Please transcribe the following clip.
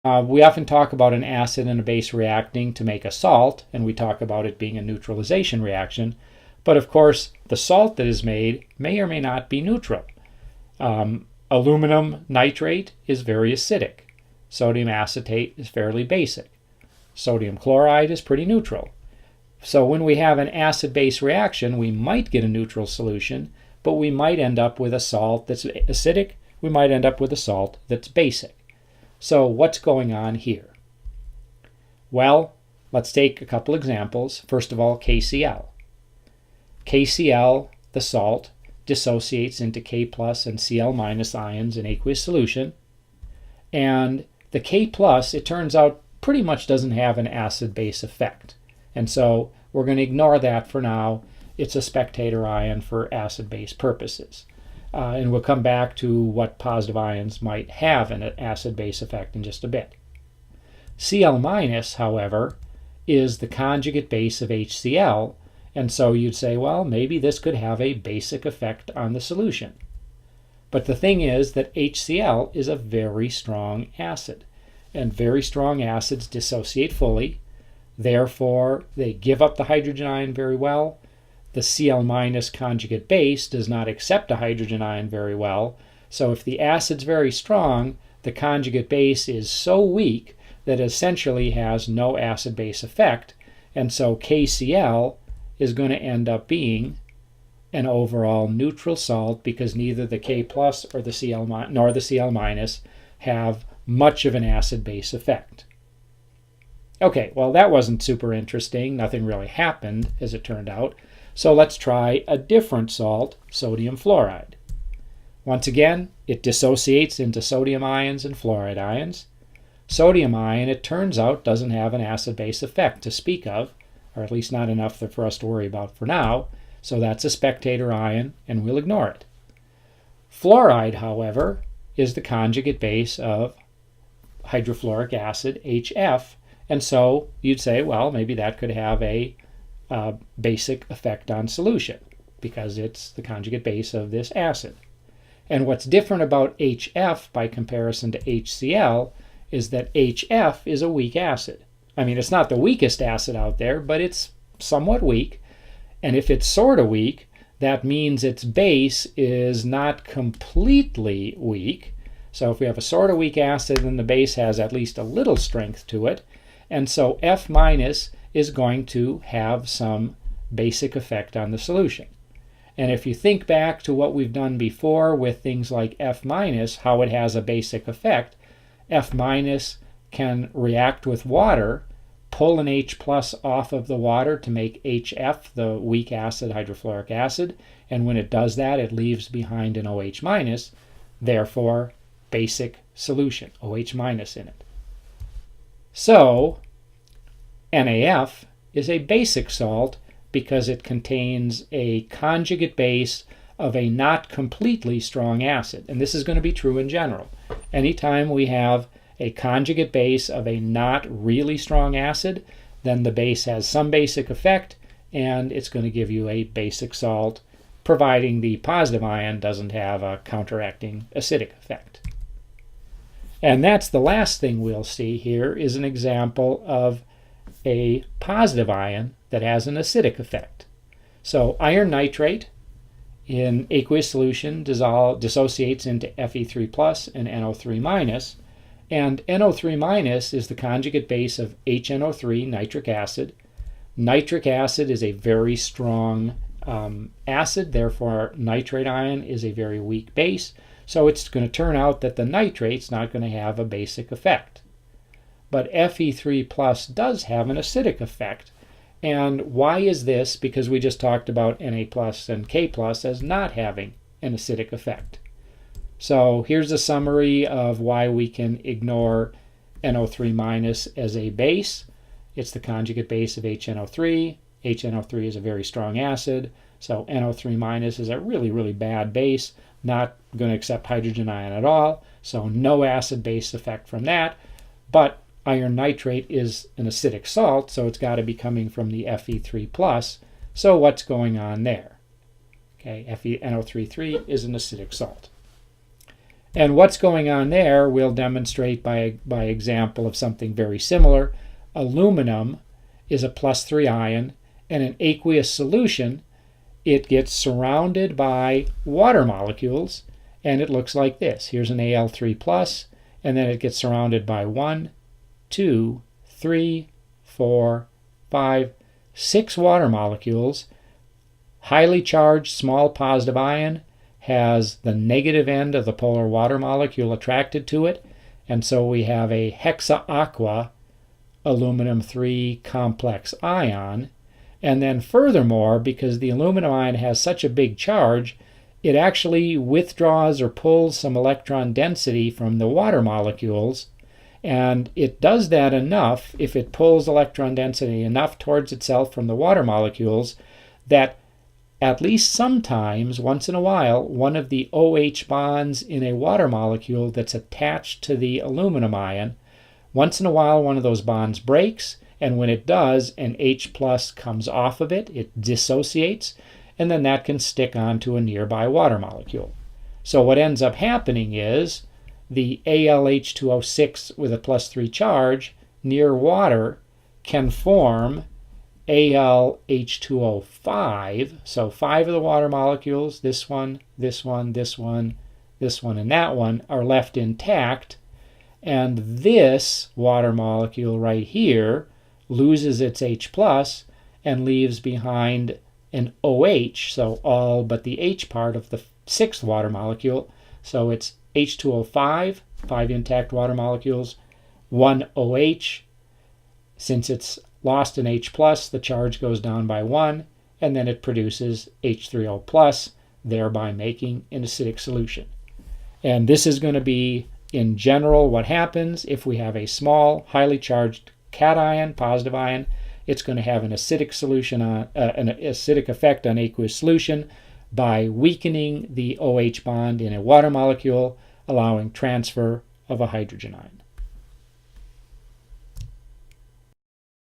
We often talk about an acid and a base reacting to make a salt, and we talk about it being a neutralization reaction. But of course, the salt that is made may or may not be neutral. Aluminum nitrate is very acidic. Sodium acetate is fairly basic. Sodium chloride is pretty neutral. So when we have an acid-base reaction, we might get a neutral solution, but we might end up with a salt that's acidic. We might end up with a salt that's basic. So what's going on here? Well, let's take a couple examples. First of all, KCl. KCl, the salt, dissociates into K plus and Cl minus ions in aqueous solution. And the K plus, it turns out, pretty much doesn't have an acid-base effect. And so we're going to ignore that for now. It's a spectator ion for acid-base purposes. And we'll come back to what positive ions might have an acid-base effect in just a bit. Cl minus, however, is the conjugate base of HCl, and so you'd say, well, maybe this could have a basic effect on the solution. But the thing is that HCl is a very strong acid, and very strong acids dissociate fully. Therefore, they give up the hydrogen ion very well. The Cl minus conjugate base does not accept a hydrogen ion very well. So if the acid's very strong, the conjugate base is so weak that it essentially has no acid-base effect. And so KCl is going to end up being an overall neutral salt because neither the K plus or the Cl nor the Cl minus have much of an acid-base effect. Okay, well, that wasn't super interesting. Nothing really happened, as it turned out. So let's try a different salt, sodium fluoride. Once again, it dissociates into sodium ions and fluoride ions. Sodium ion, it turns out, doesn't have an acid-base effect to speak of, or at least not enough for us to worry about for now. So that's a spectator ion, and we'll ignore it. Fluoride, however, is the conjugate base of hydrofluoric acid, HF, and so you'd say, well, maybe that could have a basic effect on solution because it's the conjugate base of this acid. And what's different about HF by comparison to HCl is that HF is a weak acid. I mean, it's not the weakest acid out there, but it's somewhat weak. And if it's sort of weak, that means its base is not completely weak. So if we have a sort of weak acid, then the base has at least a little strength to it. And so F minus is going to have some basic effect on the solution. And if you think back to what we've done before with things like F minus, how it has a basic effect, F minus can react with water, pull an H plus off of the water to make HF, the weak acid, hydrofluoric acid, and when it does that, it leaves behind an OH minus, therefore basic solution, OH minus in it. So NaF is a basic salt because it contains a conjugate base of a not completely strong acid. And this is going to be true in general. Anytime we have a conjugate base of a not really strong acid, then the base has some basic effect, and it's going to give you a basic salt, providing the positive ion doesn't have a counteracting acidic effect. And that's the last thing we'll see here is an example of a positive ion that has an acidic effect. So iron nitrate in aqueous solution dissociates into Fe3 plus and NO3 minus, and NO3 minus is the conjugate base of HNO3, nitric acid. Nitric acid is a very strong acid, therefore nitrate ion is a very weak base. So it's going to turn out that the nitrate's not going to have a basic effect. But Fe3 plus does have an acidic effect. And why is this? Because we just talked about Na plus and K plus as not having an acidic effect. So here's a summary of why we can ignore NO3 minus as a base. It's the conjugate base of HNO3. HNO3 is a very strong acid. So NO3 minus is a really, really bad base. Not going to accept hydrogen ion at all, so no acid-base effect from that. But iron nitrate is an acidic salt, so it's got to be coming from the Fe3 plus. So what's going on there? Okay, NO3 is an acidic salt. And what's going on there we'll demonstrate by example of something very similar. Aluminum is a +3 ion, and in aqueous solution it gets surrounded by water molecules, and it looks like this. Here's an Al3+, and then it gets surrounded by 1, 2, 3, 4, 5, 6 water molecules. Highly charged small positive ion has the negative end of the polar water molecule attracted to it, and so we have a hexa-aqua aluminum 3 complex ion. And then furthermore, because the aluminum ion has such a big charge, it actually withdraws or pulls some electron density from the water molecules, and it does that enough, if it pulls electron density enough towards itself from the water molecules, that at least sometimes, once in a while, one of the OH bonds in a water molecule that's attached to the aluminum ion, once in a while one of those bonds breaks, and when it does, an H+ comes off of it, it dissociates, and then that can stick onto a nearby water molecule. So what ends up happening is the AlH2O6 with a +3 charge near water can form AlH2O5, so 5 of the water molecules, this one, this one, this one, this one, and that one, are left intact, and this water molecule right here loses its H+ and leaves behind an OH, so all but the H part of the 6th water molecule. So it's H2O5, 5 intact water molecules, 1 OH. Since it's lost an H+, the charge goes down by 1, and then it produces H3O+, thereby making an acidic solution. And this is going to be, in general, what happens if we have a small, highly charged cation, positive ion. It's going to have an acidic solution on an acidic effect on aqueous solution by weakening the OH bond in a water molecule, allowing transfer of a hydrogen ion.